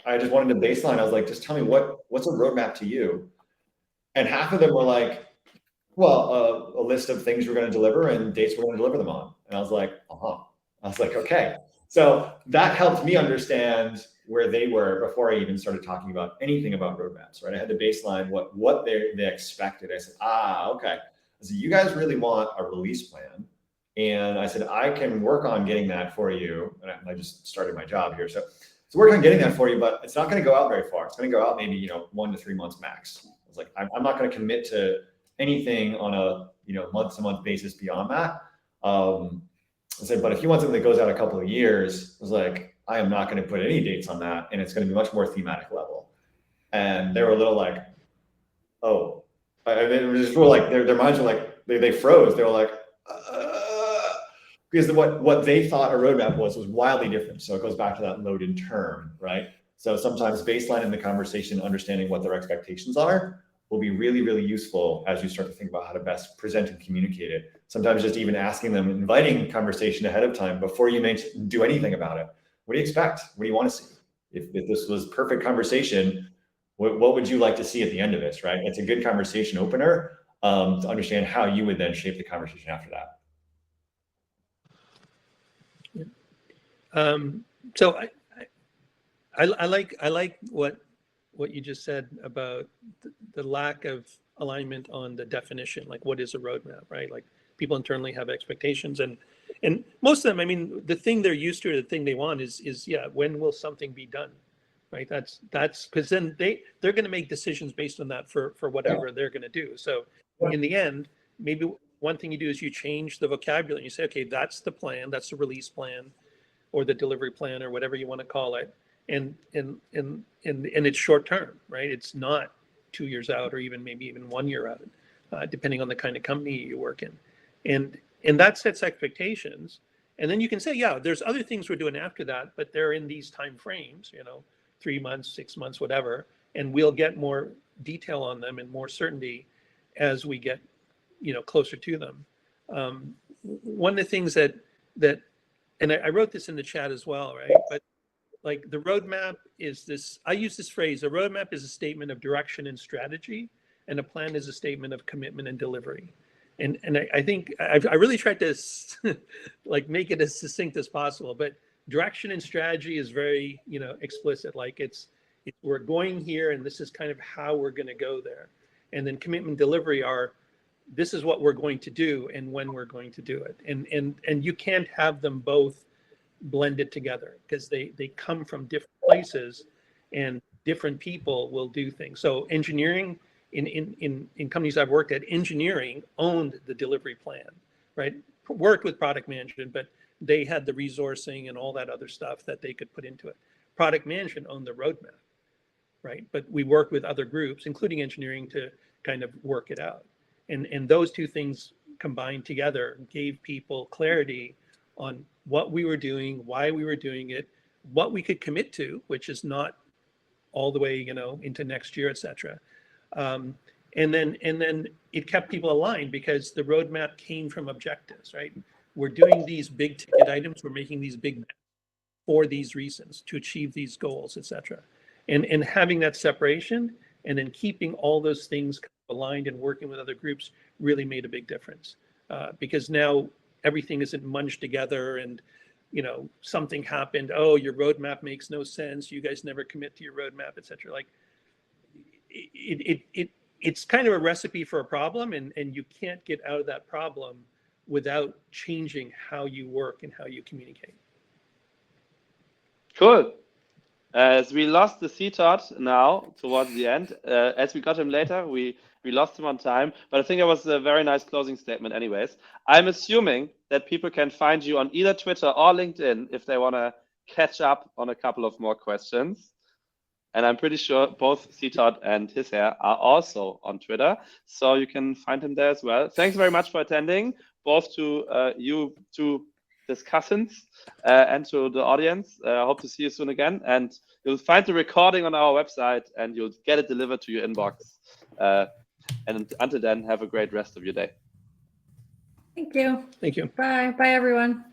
I just wanted to baseline. I was like, just tell me what's a roadmap to you? And half of them were like, well, a list of things we're going to deliver and dates we're going to deliver them on. And I was like, I was like, okay. So that helped me understand where they were before I even started talking about anything about roadmaps, right? I had to baseline what they expected. I said, okay. I said, you guys really want a release plan. And I said, I can work on getting that for you. And I just started my job here. So working on getting that for you, but it's not going to go out very far. It's going to go out maybe, 1 to 3 months max. I was like, I'm not going to commit to anything on a month-to-month basis beyond that. I said, but if you want something that goes out a couple of years, I was like, I am not going to put any dates on that, and it's going to be much more thematic level. And they were a little like, oh, they were just like their minds were like they froze. They were like, because what they thought a roadmap was wildly different. So it goes back to that loaded term, right? So sometimes baseline in the conversation, understanding what their expectations are, will be really, really useful as you start to think about how to best present and communicate it. Sometimes just even asking them, inviting conversation ahead of time before you may do anything about it. What do you expect? What do you want to see? If this was perfect conversation, what would you like to see at the end of this, right? It's a good conversation opener to understand how you would then shape the conversation after that. So I like what you just said about the lack of alignment on the definition, like what is a roadmap, right? Like people internally have expectations, and most of them, I mean, the thing they're used to, the thing they want is yeah, when will something be done, right? That's because then they're going to make decisions based on that for whatever they're going to do. So in the end, maybe one thing you do is you change the vocabulary. You say, okay, that's the plan, that's the release plan, or the delivery plan, or whatever you want to call it. And it's short term, right? It's not 2 years out, or maybe even 1 year out, depending on the kind of company you work in. And that sets expectations. And then you can say, yeah, there's other things we're doing after that, but they're in these time frames, 3 months, 6 months, whatever. And we'll get more detail on them and more certainty as we get, closer to them. One of the things that and I wrote this in the chat as well, right? But like the roadmap is this, I use this phrase, a roadmap is a statement of direction and strategy, and a plan is a statement of commitment and delivery. And I think I really tried to like make it as succinct as possible, but direction and strategy is very, explicit. Like it's we're going here, and this is kind of how we're going to go there. And then commitment and delivery are, this is what we're going to do and when we're going to do it. And you can't have them both blended together, because they come from different places, and different people will do things. So engineering in companies I've worked at, engineering owned the delivery plan, right? Worked with product management, but they had the resourcing and all that other stuff that they could put into it. Product management owned the roadmap, right? But we worked with other groups, including engineering, to kind of work it out. And those two things combined together gave people clarity on what we were doing, why we were doing it, what we could commit to, which is not all the way, into next year, et cetera. And then it kept people aligned because the roadmap came from objectives, right? We're doing these big ticket items. We're making these big bets for these reasons to achieve these goals, et cetera. And having that separation and then keeping all those things aligned and working with other groups really made a big difference, because now everything isn't munged together and something happened. Oh, your roadmap makes no sense. You guys never commit to your roadmap, et cetera. Like it's kind of a recipe for a problem, and you can't get out of that problem without changing how you work and how you communicate. Cool. As we lost the CTOT now towards the end, as we got him later, we lost him on time, but I think it was a very nice closing statement anyways. I'm assuming that people can find you on either Twitter or LinkedIn if they want to catch up on a couple of more questions. And I'm pretty sure both CTOT and his hair are also on Twitter, so you can find him there as well. Thanks very much for attending, both to you two discussants and to the audience. I hope to see you soon again, and you'll find the recording on our website and you'll get it delivered to your inbox. And until then, have a great rest of your day. Thank you. Thank you. Bye. Bye, everyone.